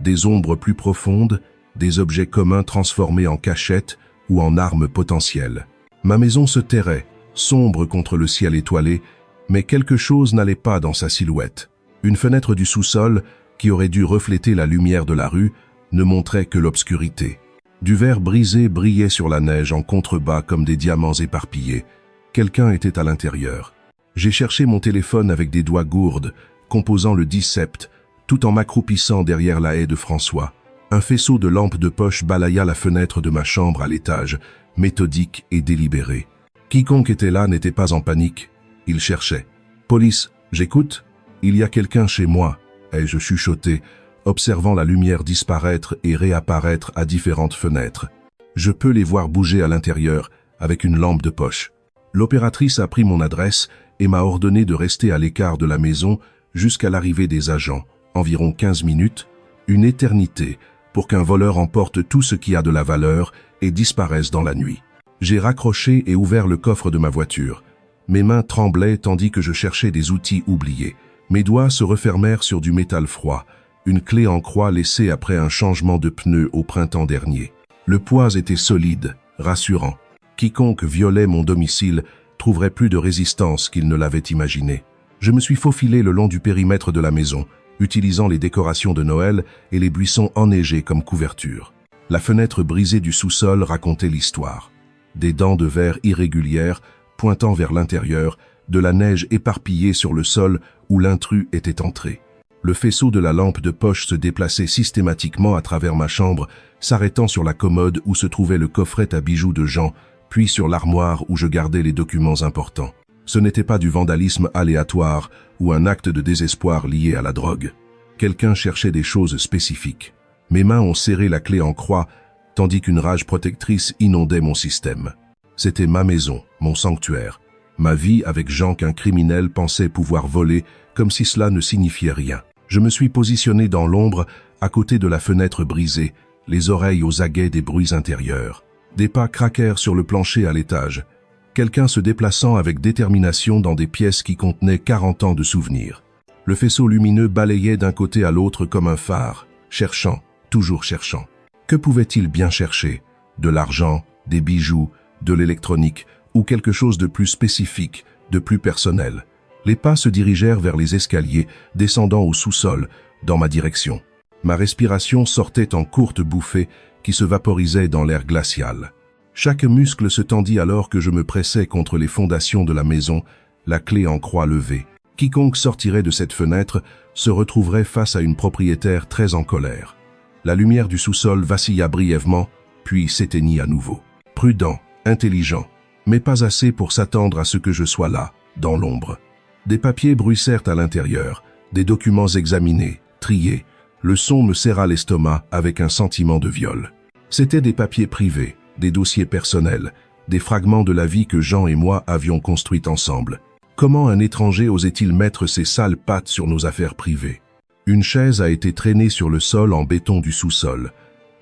Des ombres plus profondes, des objets communs transformés en cachettes ou en armes potentielles. Ma maison se terrait, sombre contre le ciel étoilé, mais quelque chose n'allait pas dans sa silhouette. Une fenêtre du sous-sol, qui aurait dû refléter la lumière de la rue, ne montrait que l'obscurité. Du verre brisé brillait sur la neige en contrebas comme des diamants éparpillés. Quelqu'un était à l'intérieur. J'ai cherché mon téléphone avec des doigts gourdes, composant le 10 sept, tout en m'accroupissant derrière la haie de François. Un faisceau de lampes de poche balaya la fenêtre de ma chambre à l'étage, méthodique et délibéré. Quiconque était là n'était pas en panique. Il cherchait. « Police, j'écoute. Il y a quelqu'un chez moi. ai-je chuchoté, observant la lumière disparaître et réapparaître à différentes fenêtres. Je peux les voir bouger à l'intérieur, avec une lampe de poche. L'opératrice a pris mon adresse et m'a ordonné de rester à l'écart de la maison jusqu'à l'arrivée des agents, environ 15 minutes, une éternité, pour qu'un voleur emporte tout ce qui a de la valeur et disparaisse dans la nuit. J'ai raccroché et ouvert le coffre de ma voiture. Mes mains tremblaient tandis que je cherchais des outils oubliés. Mes doigts se refermèrent sur du métal froid, une clé en croix laissée après un changement de pneu au printemps dernier. Le poids était solide, rassurant. Quiconque violait mon domicile trouverait plus de résistance qu'il ne l'avait imaginé. Je me suis faufilé le long du périmètre de la maison, utilisant les décorations de Noël et les buissons enneigés comme couverture. La fenêtre brisée du sous-sol racontait l'histoire. Des dents de verre irrégulières pointant vers l'intérieur, de la neige éparpillée sur le sol où l'intrus était entré. Le faisceau de la lampe de poche se déplaçait systématiquement à travers ma chambre, s'arrêtant sur la commode où se trouvait le coffret à bijoux de Jean, puis sur l'armoire où je gardais les documents importants. Ce n'était pas du vandalisme aléatoire ou un acte de désespoir lié à la drogue. Quelqu'un cherchait des choses spécifiques. Mes mains ont serré la clé en croix, tandis qu'une rage protectrice inondait mon système. C'était ma maison, mon sanctuaire. Ma vie avec Jean qu'un criminel pensait pouvoir voler, comme si cela ne signifiait rien. Je me suis positionné dans l'ombre, à côté de la fenêtre brisée, les oreilles aux aguets des bruits intérieurs. Des pas craquèrent sur le plancher à l'étage. Quelqu'un se déplaçant avec détermination dans des pièces qui contenaient 40 ans de souvenirs. Le faisceau lumineux balayait d'un côté à l'autre comme un phare, cherchant, toujours cherchant. Que pouvait-il bien chercher? De l'argent, des bijoux, de l'électronique, ou quelque chose de plus spécifique, de plus personnel. Les pas se dirigèrent vers les escaliers, descendant au sous-sol, dans ma direction. Ma respiration sortait en courtes bouffées qui se vaporisaient dans l'air glacial. Chaque muscle se tendit alors que je me pressais contre les fondations de la maison, la clé en croix levée. Quiconque sortirait de cette fenêtre se retrouverait face à une propriétaire très en colère. La lumière du sous-sol vacilla brièvement, puis s'éteignit à nouveau. Prudent, intelligent, mais pas assez pour s'attendre à ce que je sois là, dans l'ombre. Des papiers bruissèrent à l'intérieur, des documents examinés, triés. Le son me serra l'estomac avec un sentiment de viol. C'étaient des papiers privés, des dossiers personnels, des fragments de la vie que Jean et moi avions construite ensemble. Comment un étranger osait-il mettre ses sales pattes sur nos affaires privées? Une chaise a été traînée sur le sol en béton du sous-sol.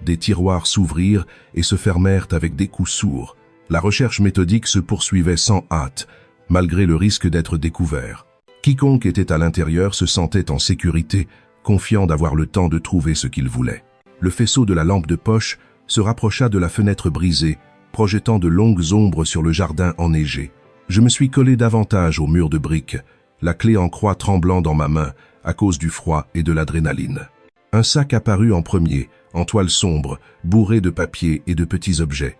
Des tiroirs s'ouvrirent et se fermèrent avec des coups sourds. La recherche méthodique se poursuivait sans hâte, malgré le risque d'être découvert. Quiconque était à l'intérieur se sentait en sécurité, confiant d'avoir le temps de trouver ce qu'il voulait. Le faisceau de la lampe de poche se rapprocha de la fenêtre brisée, projetant de longues ombres sur le jardin enneigé. Je me suis collé davantage au mur de briques, la clé en croix tremblant dans ma main à cause du froid et de l'adrénaline. Un sac apparut en premier, en toile sombre, bourré de papier et de petits objets.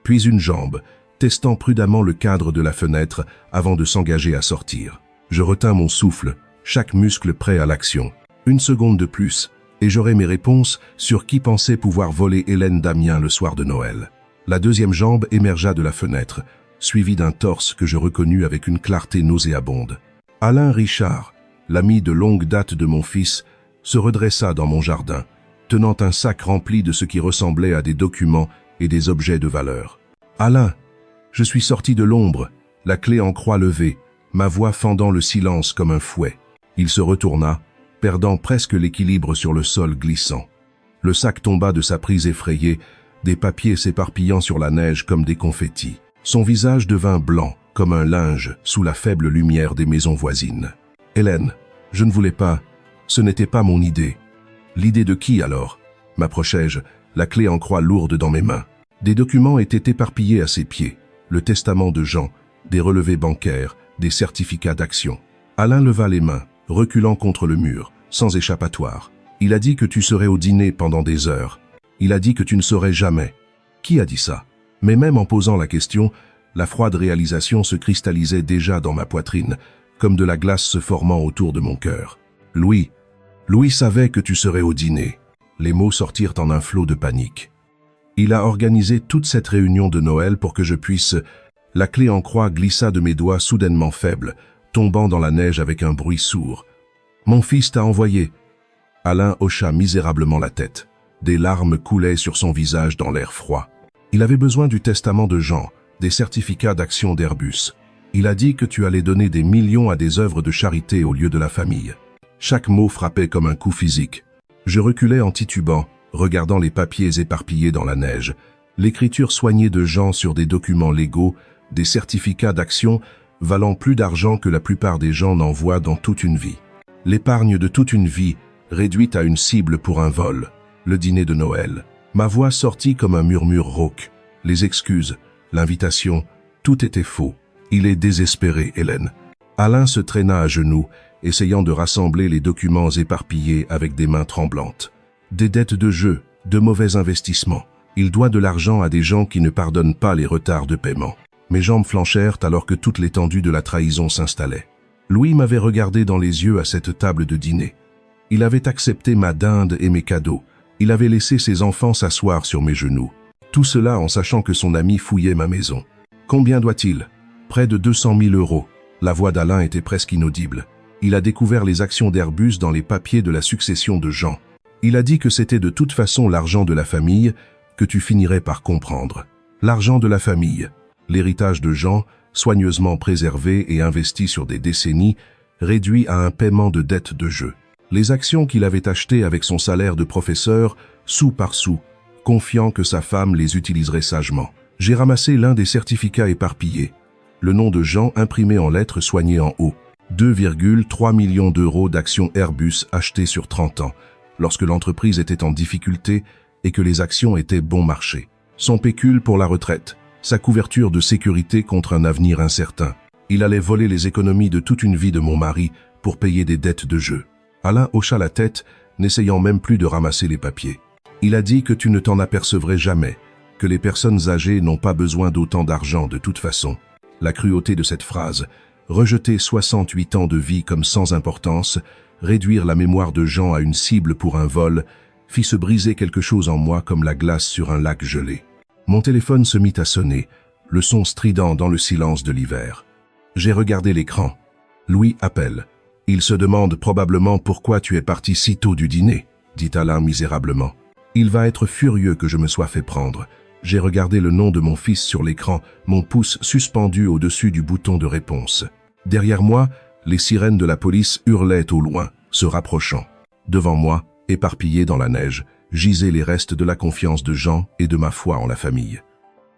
Puis une jambe, testant prudemment le cadre de la fenêtre avant de s'engager à sortir. Je retins mon souffle, chaque muscle prêt à l'action. Une seconde de plus, et j'aurai mes réponses sur qui pensait pouvoir voler Hélène Damien le soir de Noël. La deuxième jambe émergea de la fenêtre, suivie d'un torse que je reconnus avec une clarté nauséabonde. Alain Richard, l'ami de longue date de mon fils, se redressa dans mon jardin, tenant un sac rempli de ce qui ressemblait à des documents et des objets de valeur. « Alain !» Je suis sorti de l'ombre, la clé en croix levée, ma voix fendant le silence comme un fouet. Il se retourna, perdant presque l'équilibre sur le sol glissant. Le sac tomba de sa prise effrayée, des papiers s'éparpillant sur la neige comme des confettis. Son visage devint blanc, comme un linge, sous la faible lumière des maisons voisines. « Hélène, je ne voulais pas. Ce n'était pas mon idée. » « L'idée de qui alors ?» m'approchai-je, la clé en croix lourde dans mes mains. Des documents étaient éparpillés à ses pieds. Le testament de Jean, des relevés bancaires, des certificats d'action. Alain leva les mains, reculant contre le mur, sans échappatoire. Il a dit que tu serais au dîner pendant des heures. Il a dit que tu ne saurais jamais. Qui a dit ça? Mais même en posant la question, la froide réalisation se cristallisait déjà dans ma poitrine, comme de la glace se formant autour de mon cœur. Louis savait que tu serais au dîner. Les mots sortirent en un flot de panique. Il a organisé toute cette réunion de Noël pour que je puisse... La clé en croix glissa de mes doigts soudainement faibles, tombant dans la neige avec un bruit sourd. Mon fils t'a envoyé. Alain hocha misérablement la tête. Des larmes coulaient sur son visage dans l'air froid. Il avait besoin du testament de Jean, des certificats d'action d'Airbus. Il a dit que tu allais donner des millions à des œuvres de charité au lieu de la famille. Chaque mot frappait comme un coup physique. Je reculais en titubant, regardant les papiers éparpillés dans la neige, l'écriture soignée de Jean sur des documents légaux, des certificats d'action valant plus d'argent que la plupart des gens n'envoient dans toute une vie. L'épargne de toute une vie réduite à une cible pour un vol, le dîner de Noël. Ma voix sortit comme un murmure rauque. Les excuses, l'invitation, tout était faux. Il est désespéré, Hélène. Alain se traîna à genoux, essayant de rassembler les documents éparpillés avec des mains tremblantes. Des dettes de jeu, de mauvais investissements. Il doit de l'argent à des gens qui ne pardonnent pas les retards de paiement. Mes jambes flanchèrent alors que toute l'étendue de la trahison s'installait. Louis m'avait regardé dans les yeux à cette table de dîner. Il avait accepté ma dinde et mes cadeaux. Il avait laissé ses enfants s'asseoir sur mes genoux. Tout cela en sachant que son ami fouillait ma maison. Combien doit-il? Près de 200 000 €. La voix d'Alain était presque inaudible. Il a découvert les actions d'Airbus dans les papiers de la succession de Jean. Il a dit que c'était de toute façon l'argent de la famille, que tu finirais par comprendre. L'argent de la famille. L'héritage de Jean, soigneusement préservé et investi sur des décennies, réduit à un paiement de dettes de jeu. Les actions qu'il avait achetées avec son salaire de professeur, sou par sou, confiant que sa femme les utiliserait sagement. J'ai ramassé l'un des certificats éparpillés. Le nom de Jean imprimé en lettres soignées en haut. 2,3 millions d'euros d'actions Airbus achetées sur 30 ans, lorsque l'entreprise était en difficulté et que les actions étaient bon marché. Son pécule pour la retraite, sa couverture de sécurité contre un avenir incertain. Il allait voler les économies de toute une vie de mon mari pour payer des dettes de jeu. Alain hocha la tête, n'essayant même plus de ramasser les papiers. Il a dit que tu ne t'en apercevrais jamais, que les personnes âgées n'ont pas besoin d'autant d'argent de toute façon. La cruauté de cette phrase, rejeter 68 ans de vie comme sans importance, réduire la mémoire de Jean à une cible pour un vol, fit se briser quelque chose en moi comme la glace sur un lac gelé. Mon téléphone se mit à sonner, le son strident dans le silence de l'hiver. J'ai regardé l'écran. Louis appelle. Il se demande probablement pourquoi tu es parti si tôt du dîner, dit Alain misérablement. Il va être furieux que je me sois fait prendre. J'ai regardé le nom de mon fils sur l'écran, mon pouce suspendu au-dessus du bouton de réponse. Derrière moi, les sirènes de la police hurlaient au loin, se rapprochant. Devant moi, éparpillés dans la neige, gisaient les restes de la confiance de Jean et de ma foi en la famille.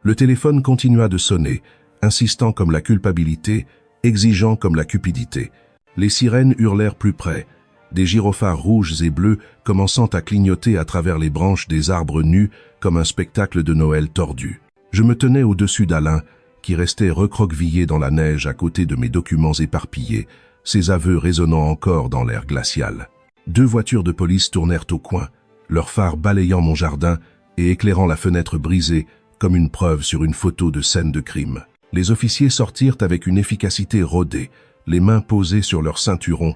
Le téléphone continua de sonner, insistant comme la culpabilité, exigeant comme la cupidité. Les sirènes hurlèrent plus près, des gyrophares rouges et bleus commençant à clignoter à travers les branches des arbres nus comme un spectacle de Noël tordu. Je me tenais au-dessus d'Alain, qui restait recroquevillé dans la neige à côté de mes documents éparpillés, ses aveux résonnant encore dans l'air glacial. 2 voitures de police tournèrent au coin, leurs phares balayant mon jardin et éclairant la fenêtre brisée comme une preuve sur une photo de scène de crime. Les officiers sortirent avec une efficacité rodée, les mains posées sur leurs ceinturons,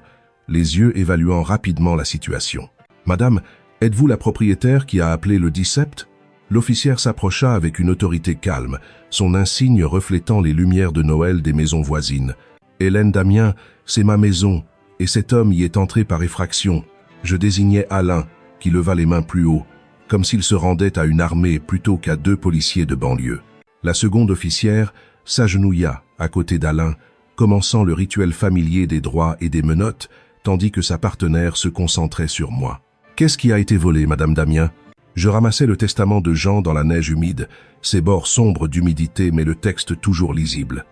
les yeux évaluant rapidement la situation. « Madame, êtes-vous la propriétaire qui a appelé le 17 ?» L'officière s'approcha avec une autorité calme, son insigne reflétant les lumières de Noël des maisons voisines. « Hélène Damien, c'est ma maison, et cet homme y est entré par effraction. » Je désignais Alain, qui leva les mains plus haut, comme s'il se rendait à une armée plutôt qu'à 2 policiers de banlieue. La seconde officière s'agenouilla à côté d'Alain, commençant le rituel familier des droits et des menottes, tandis que sa partenaire se concentrait sur moi. « Qu'est-ce qui a été volé, Madame Damien ?» Je ramassais le testament de Jean dans la neige humide, ses bords sombres d'humidité mais le texte toujours lisible.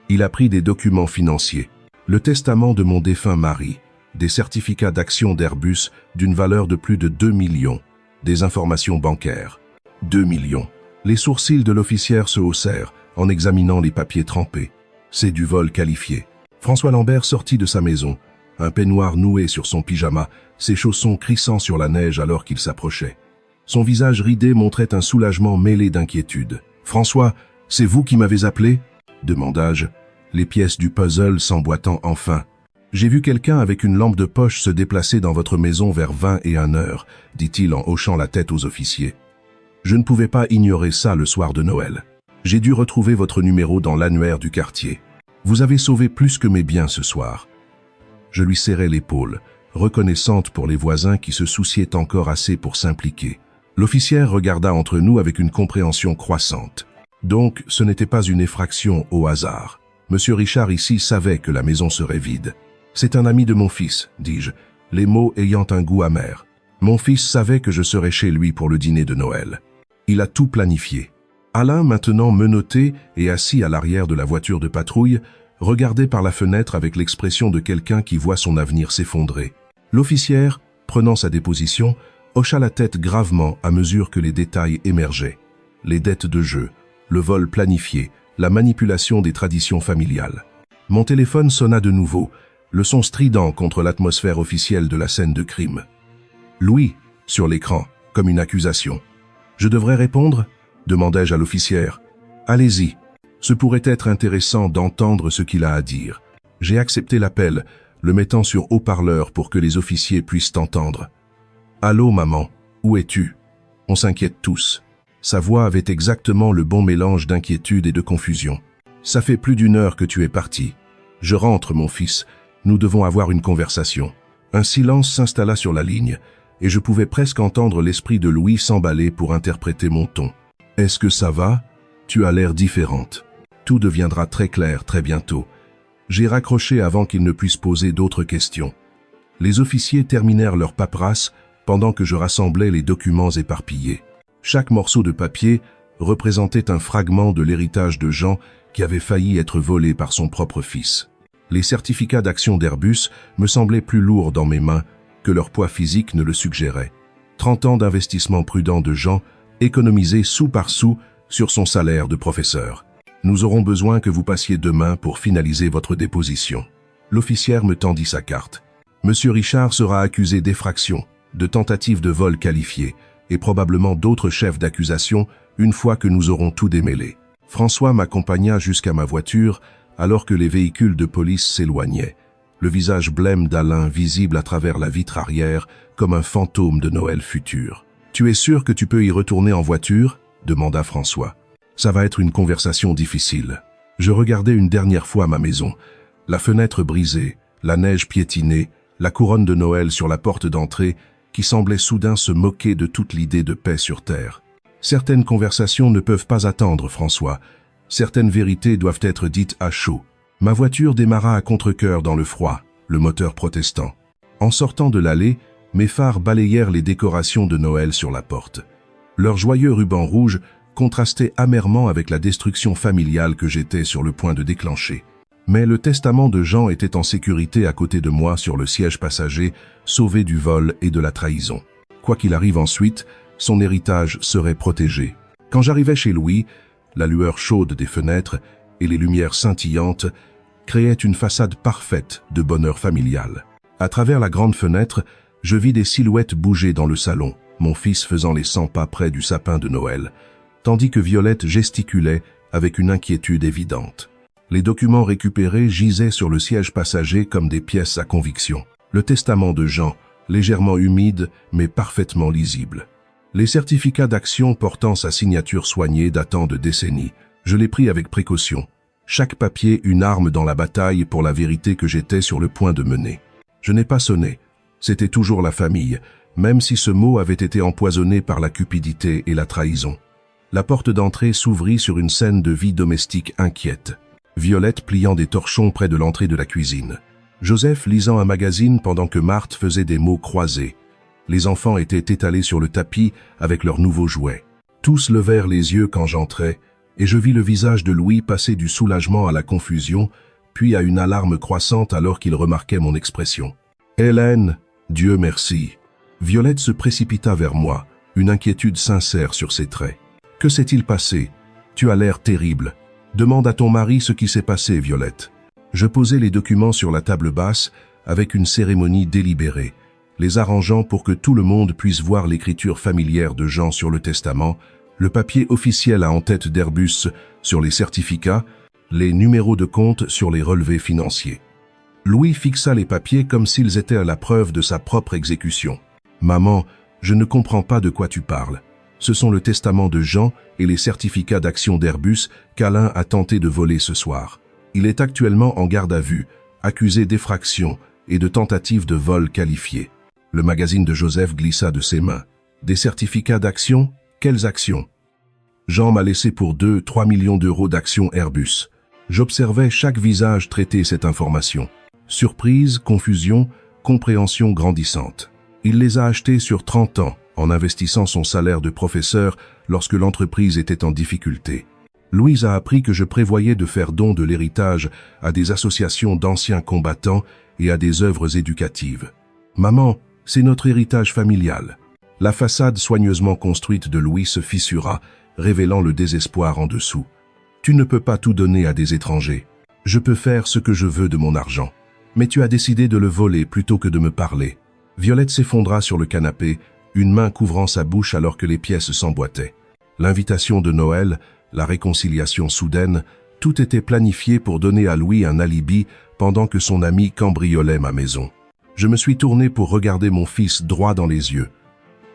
Il a pris des documents financiers, le testament de mon défunt mari, des certificats d'action d'Airbus d'une valeur de plus de 2 millions, des informations bancaires. 2 millions. Les sourcils de l'officière se haussèrent en examinant les papiers trempés. C'est du vol qualifié. François Lambert sortit de sa maison, un peignoir noué sur son pyjama, ses chaussons crissant sur la neige alors qu'il s'approchait. Son visage ridé montrait un soulagement mêlé d'inquiétude. « François, c'est vous qui m'avez appelé ?» demanda-je, les pièces du puzzle s'emboîtant enfin. « J'ai vu quelqu'un avec une lampe de poche se déplacer dans votre maison vers 21 heures, dit-il en hochant la tête aux officiers. Je ne pouvais pas ignorer ça le soir de Noël. J'ai dû retrouver votre numéro dans l'annuaire du quartier. Vous avez sauvé plus que mes biens ce soir. » Je lui serrai l'épaule, reconnaissante pour les voisins qui se souciaient encore assez pour s'impliquer. L'officière regarda entre nous avec une compréhension croissante. Donc, ce n'était pas une effraction au hasard. Monsieur Richard ici savait que la maison serait vide. C'est un ami de mon fils, dis-je, les mots ayant un goût amer. Mon fils savait que je serais chez lui pour le dîner de Noël. Il a tout planifié. Alain, maintenant menotté et assis à l'arrière de la voiture de patrouille, regardait par la fenêtre avec l'expression de quelqu'un qui voit son avenir s'effondrer. L'officière, prenant sa déposition, hocha la tête gravement à mesure que les détails émergeaient. Les dettes de jeu, le vol planifié, la manipulation des traditions familiales. Mon téléphone sonna de nouveau, le son strident contre l'atmosphère officielle de la scène de crime. Louis, sur l'écran, comme une accusation. « Je devrais répondre ?» demandai-je à l'officière. « Allez-y. Ce pourrait être intéressant d'entendre ce qu'il a à dire. » J'ai accepté l'appel, le mettant sur haut-parleur pour que les officiers puissent t'entendre. « Allô, maman, où es-tu » On s'inquiète tous. Sa voix avait exactement le bon mélange d'inquiétude et de confusion. « Ça fait plus d'1 heure que tu es parti. Je rentre, mon fils. Nous devons avoir une conversation. » Un silence s'installa sur la ligne, et je pouvais presque entendre l'esprit de Louis s'emballer pour interpréter mon ton. « Est-ce que ça va ? Tu as l'air différente. Tout deviendra très clair très bientôt. » J'ai raccroché avant qu'il ne puisse poser d'autres questions. Les officiers terminèrent leur paperasse pendant que je rassemblais les documents éparpillés. Chaque morceau de papier représentait un fragment de l'héritage de Jean qui avait failli être volé par son propre fils. Les certificats d'action d'Airbus me semblaient plus lourds dans mes mains que leur poids physique ne le suggérait. 30 ans d'investissement prudent de Jean, économisé sou par sou sur son salaire de professeur. Nous aurons besoin que vous passiez demain pour finaliser votre déposition. L'officière me tendit sa carte. Monsieur Richard sera accusé d'effraction, de tentative de vol qualifié, et probablement d'autres chefs d'accusation une fois que nous aurons tout démêlé. François m'accompagna jusqu'à ma voiture alors que les véhicules de police s'éloignaient, le visage blême d'Alain visible à travers la vitre arrière comme un fantôme de Noël futur. « Tu es sûr que tu peux y retourner en voiture ?» demanda François. « Ça va être une conversation difficile. » Je regardais une dernière fois ma maison, la fenêtre brisée, la neige piétinée, la couronne de Noël sur la porte d'entrée qui semblait soudain se moquer de toute l'idée de paix sur terre. Certaines conversations ne peuvent pas attendre, François. Certaines vérités doivent être dites à chaud. Ma voiture démarra à contre-cœur dans le froid, le moteur protestant. En sortant de l'allée, mes phares balayèrent les décorations de Noël sur la porte. Leurs joyeux rubans rouges contrastaient amèrement avec la destruction familiale que j'étais sur le point de déclencher. Mais le testament de Jean était en sécurité à côté de moi sur le siège passager, sauvé du vol et de la trahison. Quoi qu'il arrive ensuite, son héritage serait protégé. Quand j'arrivais chez Louis, la lueur chaude des fenêtres et les lumières scintillantes créaient une façade parfaite de bonheur familial. À travers la grande fenêtre, je vis des silhouettes bouger dans le salon, mon fils faisant les 100 pas près du sapin de Noël, tandis que Violette gesticulait avec une inquiétude évidente. Les documents récupérés gisaient sur le siège passager comme des pièces à conviction. Le testament de Jean, légèrement humide mais parfaitement lisible. Les certificats d'action portant sa signature soignée datant de décennies. Je les pris avec précaution. Chaque papier une arme dans la bataille pour la vérité que j'étais sur le point de mener. Je n'ai pas sonné. C'était toujours la famille, même si ce mot avait été empoisonné par la cupidité et la trahison. La porte d'entrée s'ouvrit sur une scène de vie domestique inquiète. Violette pliant des torchons près de l'entrée de la cuisine. Joseph lisant un magazine pendant que Marthe faisait des mots croisés. Les enfants étaient étalés sur le tapis avec leurs nouveaux jouets. Tous levèrent les yeux quand j'entrai, et je vis le visage de Louis passer du soulagement à la confusion, puis à une alarme croissante alors qu'il remarquait mon expression. « Hélène, Dieu merci !» Violette se précipita vers moi, une inquiétude sincère sur ses traits. « Que s'est-il passé? Tu as l'air terrible. Demande à ton mari ce qui s'est passé, Violette. » Je posai les documents sur la table basse avec une cérémonie délibérée, les arrangeant pour que tout le monde puisse voir l'écriture familière de Jean sur le testament, le papier officiel à en-tête d'Airbus sur les certificats, les numéros de compte sur les relevés financiers. Louis fixa les papiers comme s'ils étaient à la preuve de sa propre exécution. « Maman, je ne comprends pas de quoi tu parles. Ce sont le testament de Jean et les certificats d'action d'Airbus qu'Alain a tenté de voler ce soir. Il est actuellement en garde à vue, accusé d'effraction et de tentatives de vol qualifiées. Le magazine de Joseph glissa de ses mains. Des certificats d'action? Quelles actions? Jean m'a laissé pour 2-3 millions d'euros d'actions Airbus. J'observais chaque visage traiter cette information. Surprise, confusion, compréhension grandissante. Il les a achetés sur 30 ans, en investissant son salaire de professeur lorsque l'entreprise était en difficulté. Louise a appris que je prévoyais de faire don de l'héritage à des associations d'anciens combattants et à des œuvres éducatives. Maman, c'est notre héritage familial. La façade soigneusement construite de Louis se fissura, révélant le désespoir en dessous. Tu ne peux pas tout donner à des étrangers. Je peux faire ce que je veux de mon argent. Mais tu as décidé de le voler plutôt que de me parler. Violette s'effondra sur le canapé, une main couvrant sa bouche alors que les pièces s'emboîtaient. L'invitation de Noël, la réconciliation soudaine, tout était planifié pour donner à Louis un alibi pendant que son ami cambriolait ma maison. Je me suis tourné pour regarder mon fils droit dans les yeux.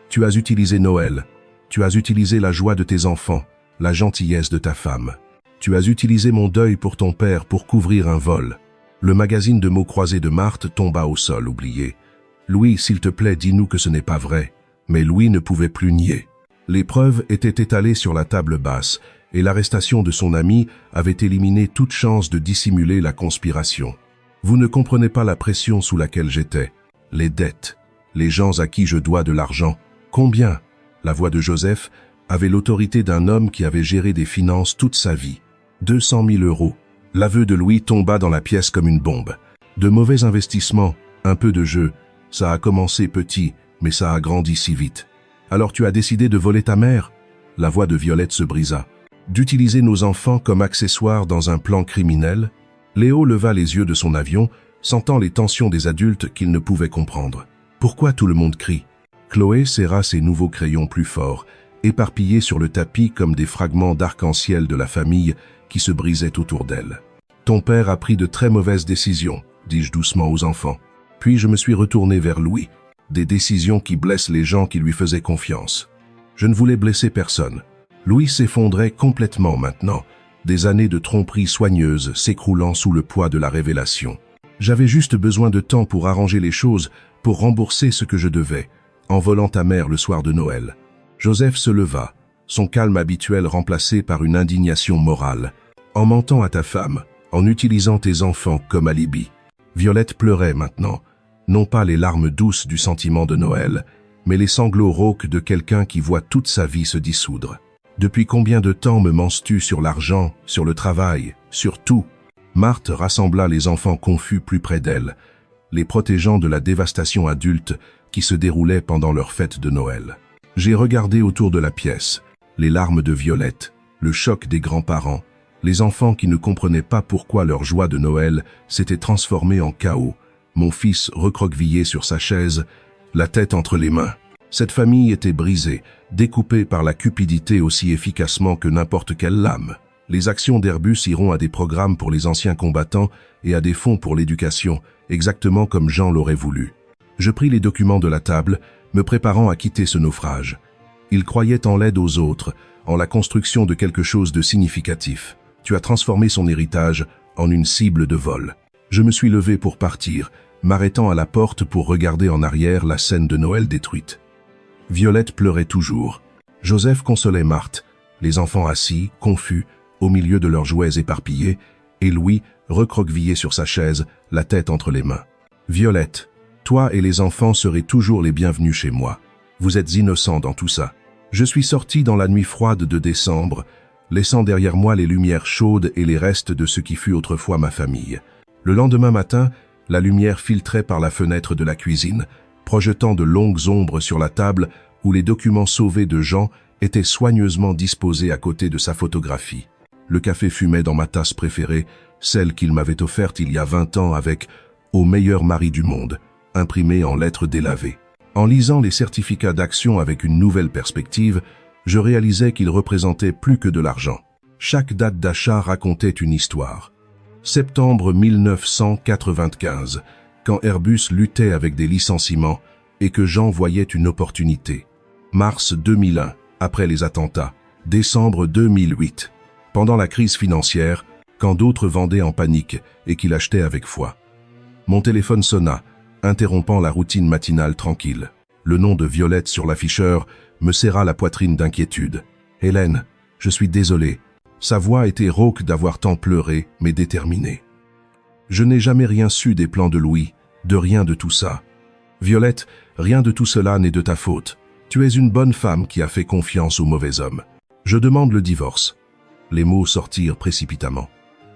Tu as utilisé Noël. Tu as utilisé la joie de tes enfants, la gentillesse de ta femme. Tu as utilisé mon deuil pour ton père pour couvrir un vol. Le magazine de mots croisés de Marthe tomba au sol, oublié. Louis, s'il te plaît, dis-nous que ce n'est pas vrai. Mais Louis ne pouvait plus nier. Les preuves étaient étalées sur la table basse, et l'arrestation de son ami avait éliminé toute chance de dissimuler la conspiration. Vous ne comprenez pas la pression sous laquelle j'étais. Les dettes, les gens à qui je dois de l'argent. Combien? La voix de Joseph avait l'autorité d'un homme qui avait géré des finances toute sa vie. 200 000 euros. L'aveu de Louis tomba dans la pièce comme une bombe. De mauvais investissements, un peu de jeu. Ça a commencé petit, mais ça a grandi si vite. Alors tu as décidé de voler ta mère? La voix de Violette se brisa. D'utiliser nos enfants comme accessoires dans un plan criminel? Léo leva les yeux de son avion, sentant les tensions des adultes qu'il ne pouvait comprendre. Pourquoi tout le monde crie? Chloé serra ses nouveaux crayons plus forts, éparpillés sur le tapis comme des fragments d'arc-en-ciel de la famille qui se brisaient autour d'elle. Ton père a pris de très mauvaises décisions, dis-je doucement aux enfants. Puis je me suis retourné vers Louis. Des décisions qui blessent les gens qui lui faisaient confiance. Je ne voulais blesser personne. Louis s'effondrait complètement maintenant, des années de tromperie soigneuse s'écroulant sous le poids de la révélation. J'avais juste besoin de temps pour arranger les choses, pour rembourser ce que je devais, en volant ta mère le soir de Noël. Joseph se leva, son calme habituel remplacé par une indignation morale. En mentant à ta femme, en utilisant tes enfants comme alibi. Violette pleurait maintenant, non pas les larmes douces du sentiment de Noël, mais les sanglots rauques de quelqu'un qui voit toute sa vie se dissoudre. Depuis combien de temps me mens-tu sur l'argent, sur le travail, sur tout? Marthe rassembla les enfants confus plus près d'elle, les protégeant de la dévastation adulte qui se déroulait pendant leur fête de Noël. J'ai regardé autour de la pièce, les larmes de Violette, le choc des grands-parents, les enfants qui ne comprenaient pas pourquoi leur joie de Noël s'était transformée en chaos, mon fils recroquevillé sur sa chaise, la tête entre les mains. Cette famille était brisée, découpée par la cupidité aussi efficacement que n'importe quelle lame. Les actions d'Airbus iront à des programmes pour les anciens combattants et à des fonds pour l'éducation, exactement comme Jean l'aurait voulu. Je pris les documents de la table, me préparant à quitter ce naufrage. Il croyait en l'aide aux autres, en la construction de quelque chose de significatif. Tu as transformé son héritage en une cible de vol. Je me suis levé pour partir, m'arrêtant à la porte pour regarder en arrière la scène de Noël détruite. Violette pleurait toujours. Joseph consolait Marthe, les enfants assis, confus, au milieu de leurs jouets éparpillés, et Louis, recroquevillé sur sa chaise, la tête entre les mains. Violette, toi et les enfants serez toujours les bienvenus chez moi. Vous êtes innocents dans tout ça. Je suis sorti dans la nuit froide de décembre, laissant derrière moi les lumières chaudes et les restes de ce qui fut autrefois ma famille. Le lendemain matin, la lumière filtrait par la fenêtre de la cuisine, projetant de longues ombres sur la table où les documents sauvés de Jean étaient soigneusement disposés à côté de sa photographie. Le café fumait dans ma tasse préférée, celle qu'il m'avait offerte il y a 20 ans avec « Au meilleur mari du monde », imprimée en lettres délavées. En lisant les certificats d'action avec une nouvelle perspective, je réalisais qu'ils représentaient plus que de l'argent. Chaque date d'achat racontait une histoire. Septembre 1995, quand Airbus luttait avec des licenciements et que Jean voyait une opportunité. Mars 2001, après les attentats. Décembre 2008, pendant la crise financière, quand d'autres vendaient en panique et qu'il achetait avec foi. Mon téléphone sonna, interrompant la routine matinale tranquille. Le nom de Violette sur l'afficheur me serra la poitrine d'inquiétude. « Hélène, je suis désolé. » Sa voix était rauque d'avoir tant pleuré, mais déterminée. « Je n'ai jamais rien su des plans de Louis, de rien de tout ça. Violette, rien de tout cela n'est de ta faute. Tu es une bonne femme qui a fait confiance au mauvais homme. Je demande le divorce. » Les mots sortirent précipitamment.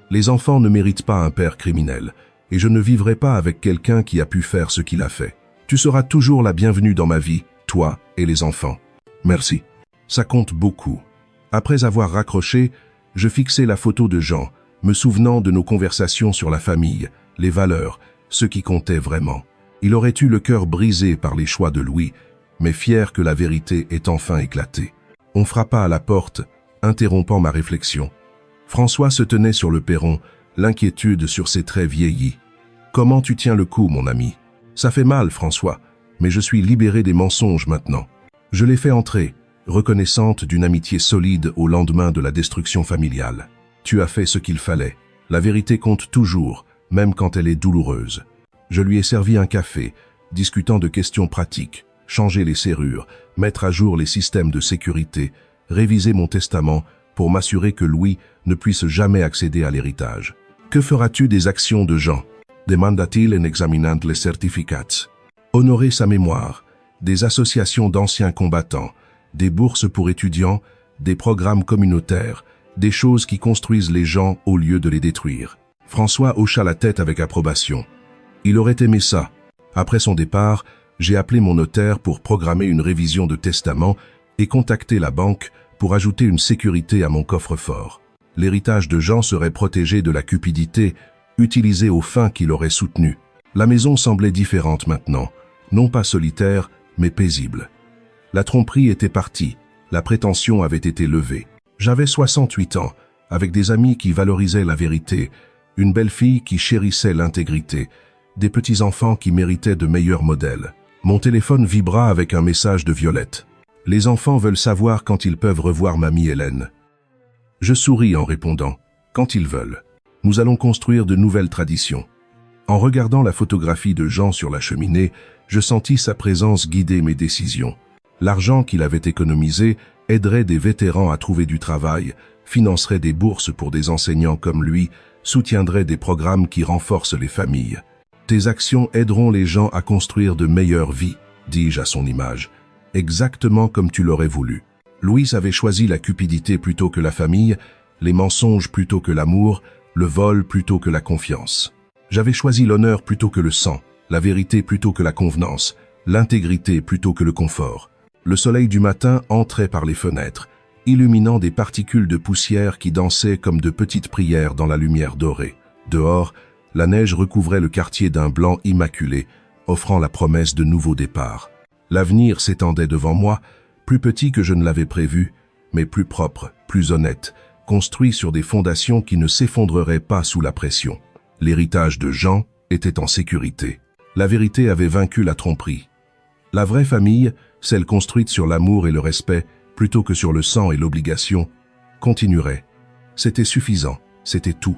Les enfants ne méritent pas un père criminel, et je ne vivrai pas avec quelqu'un qui a pu faire ce qu'il a fait. Tu seras toujours la bienvenue dans ma vie, toi et les enfants. Merci. Ça compte beaucoup. Après avoir raccroché, je fixai la photo de Jean, me souvenant de nos conversations sur la famille, les valeurs, ce qui comptait vraiment. Il aurait eu le cœur brisé par les choix de Louis, mais fier que la vérité ait enfin éclaté. On frappa à la porte, interrompant ma réflexion. François se tenait sur le perron, l'inquiétude sur ses traits vieillis. « Comment tu tiens le coup, mon ami ? Ça fait mal, François, mais je suis libéré des mensonges maintenant. » Je l'ai fait entrer, reconnaissante d'une amitié solide au lendemain de la destruction familiale. Tu as fait ce qu'il fallait. La vérité compte toujours, même quand elle est douloureuse. Je lui ai servi un café, discutant de questions pratiques, changer les serrures, mettre à jour les systèmes de sécurité, réviser mon testament pour m'assurer que Louis ne puisse jamais accéder à l'héritage. « Que feras-tu des actions de Jean ?» demanda-t-il en examinant les certificats. « Honorer sa mémoire, des associations d'anciens combattants, des bourses pour étudiants, des programmes communautaires, des choses qui construisent les gens au lieu de les détruire. » François hocha la tête avec approbation. Il aurait aimé ça. Après son départ, j'ai appelé mon notaire pour programmer une révision de testament et contacter la banque pour ajouter une sécurité à mon coffre-fort. L'héritage de Jean serait protégé de la cupidité, utilisée aux fins qu'il aurait soutenues. La maison semblait différente maintenant, non pas solitaire, mais paisible. La tromperie était partie, la prétention avait été levée. J'avais 68 ans, avec des amis qui valorisaient la vérité, une belle-fille qui chérissait l'intégrité, des petits-enfants qui méritaient de meilleurs modèles. Mon téléphone vibra avec un message de Violette. « Les enfants veulent savoir quand ils peuvent revoir mamie Hélène. » Je souris en répondant. « Quand ils veulent. Nous allons construire de nouvelles traditions. » En regardant la photographie de Jean sur la cheminée, je sentis sa présence guider mes décisions. L'argent qu'il avait économisé aiderait des vétérans à trouver du travail, financerait des bourses pour des enseignants comme lui, soutiendrait des programmes qui renforcent les familles. « Tes actions aideront les gens à construire de meilleures vies, » dis-je à son image, exactement comme tu l'aurais voulu. Louis avait choisi la cupidité plutôt que la famille, les mensonges plutôt que l'amour, le vol plutôt que la confiance. J'avais choisi l'honneur plutôt que le sang, la vérité plutôt que la convenance, l'intégrité plutôt que le confort. Le soleil du matin entrait par les fenêtres, illuminant des particules de poussière qui dansaient comme de petites prières dans la lumière dorée. Dehors, la neige recouvrait le quartier d'un blanc immaculé, offrant la promesse de nouveaux départs. L'avenir s'étendait devant moi, plus petit que je ne l'avais prévu, mais plus propre, plus honnête, construit sur des fondations qui ne s'effondreraient pas sous la pression. L'héritage de Jean était en sécurité. La vérité avait vaincu la tromperie. La vraie famille, celle construite sur l'amour et le respect, plutôt que sur le sang et l'obligation, continuerait. C'était suffisant, c'était tout.